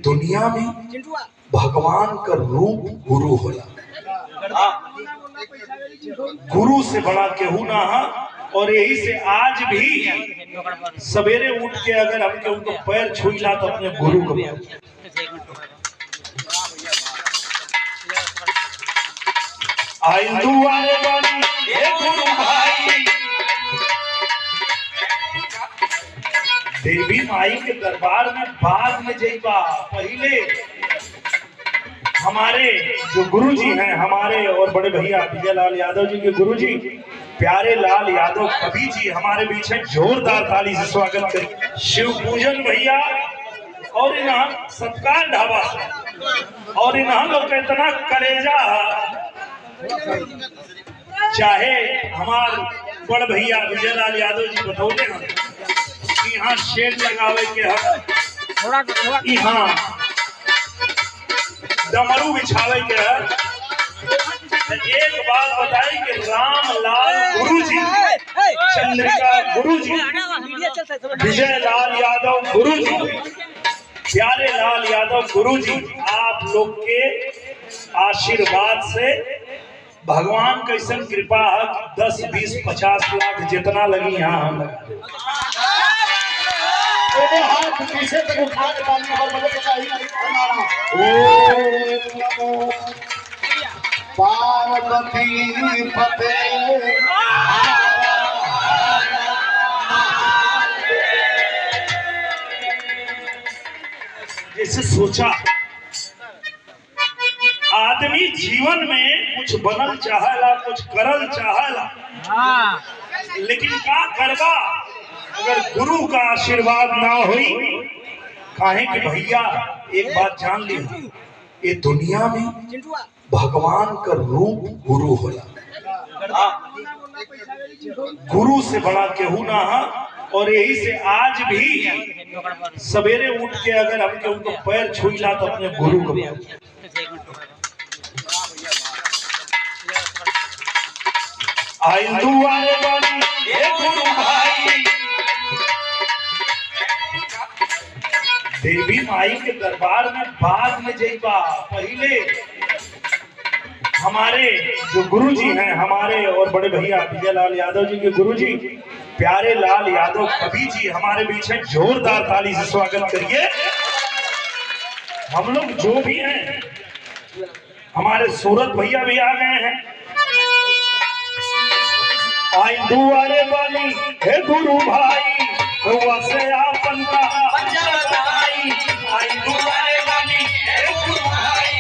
दुनिया में भगवान का रूप गुरु होला। गुरु से बड़ा केहू ना है। और यही से आज भी सवेरे उठ के अगर हमके उनको पैर छुईला तो अपने गुरु को आइंदू वाले बानी हे गुरु भाई। देवी माई के दरबार में बाद में जइबा, पहले हमारे जो गुरुजी हैं, हमारे और बड़े भैया विजय लाल यादव जी के गुरुजी प्यारे लाल यादव कवि जी हमारे बीच है। जोरदार ताली से स्वागत करें। शिव पूजन भैया और इन्हां सत्कार ढाबा और इन्हां लोग का इतना कलेजा, चाहे हमार बड़ भैया विजय लाल यादव जी बतौले हैं कि यहाँ शेड लगावे के है, यहाँ डमरू बिछावे के है। एक बात बताई कि रामलाल गुरुजी, चंद्रिका गुरुजी, विजय लाल यादव गुरुजी, प्यारे लाल यादव गुरुजी, आप लोग के आशीर्वाद से भगवान कैसे कृपा है कि 10, 20, 50 लाख जितना लगी यहाँ हम पार्वती फतेह जैसे सोचा आदमी जीवन में कुछ बनल चाहला, कुछ करल चाहला, लेकिन क्या करबा अगर गुरु का आशीर्वाद ना हुई। काहे कि भैया एक बात जान ली, ये दुनिया में भगवान का रूप गुरु होला। गुरु से बड़ा केहू ना है। और यही से आज भी सवेरे उठ के अगर हमके उनको पैर छुईला तो अपने गुरु को आइंदू वाले बानी हे गुरु भाई। देवी माई के दरबार में बाद में जइबा, पहले हमारे जो गुरुजी हैं, हमारे और बड़े भैया विजय लाल यादव जी के गुरुजी प्यारे लाल यादव कवि जी हमारे बीच है। जोरदार ताली से स्वागत करिए। हम लोग जो भी हैं, हमारे सूरत भैया भी आ गए हैं। आइंदू वाले बानी हे गुरु भाई, हुआ से आपन का बताई। आइंदू वाले बानी हे गुरु भाई,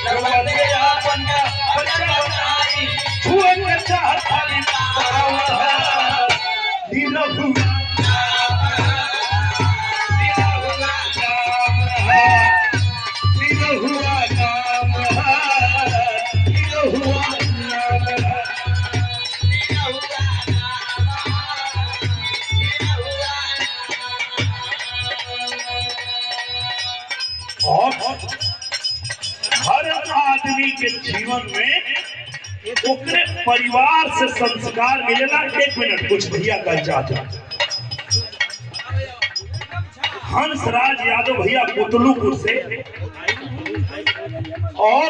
हुआ से आपन का बताई। छुए के चाहत वाली दिलहु हर आदमी के जीवन में ओकरे परिवार से संस्कार मिलेला। 1 मिनट कुछ भैया कह जाते। हंसराज यादव भैया पुतलूपुर से, और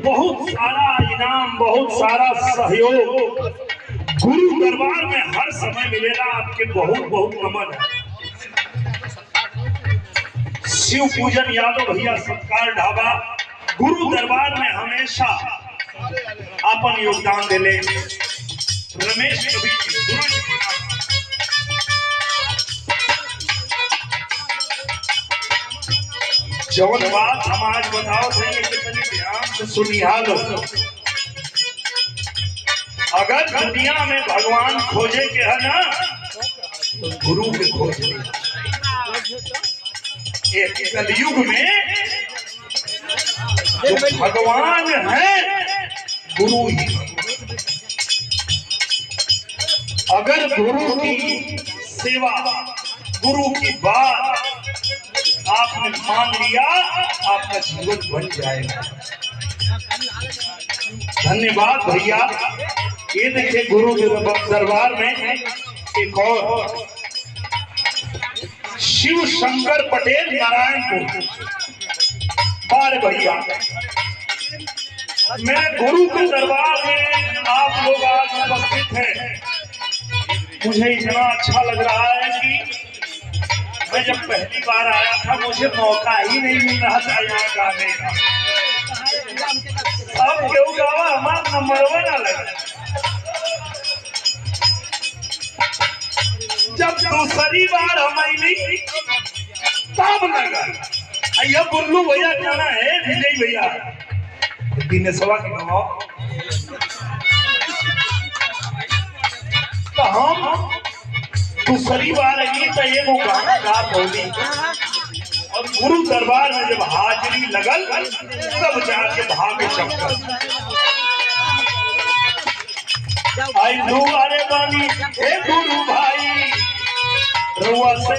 बहुत सारा इनाम, बहुत सारा सहयोग गुरु दरबार में हर समय मिलेला। आपके बहुत बहुत नमन है। शिव पूजन यादव भैया सत्कार ढाबा गुरु दरबार में हमेशा अपन योगदान दिले। रमेश कवि जवन बात हम आज बताओ थे कितनी ध्यान से सुनिया लो। अगर दुनिया में भगवान खोजे के है ना तो गुरु के खोज। एक कलयुग में जो भगवान है गुरु ही। अगर गुरु की सेवा, गुरु की बात आपने मान लिया, आपका जीवन बन जाएगा। धन्यवाद भैया। ये देखिए गुरु के दरबार में एक और शिव शंकर पटेल नारायणपुर। बार भैया मेरे गुरु के दरबार में आप लोग आज उपस्थित हैं। मुझे इतना अच्छा लग रहा है कि मैं जब पहली बार आया था मुझे मौका ही नहीं मिल रहा था यहाँ गाने का। अब क्यों गावा हमारा नंबर 1 आ लगा। जब दूसरी बार हम आई तब लगा अय्या बुल्लू भैया गाना है विजय भैया दिनेशवा के गाँव। तो हम दूसरी बार आई तो ये गाना गा बोली और गुरु दरबार में जब हाजिरी लगल तब जाके भागे चक्कर आई। अरे बानी हे गुरु भाई रुआ से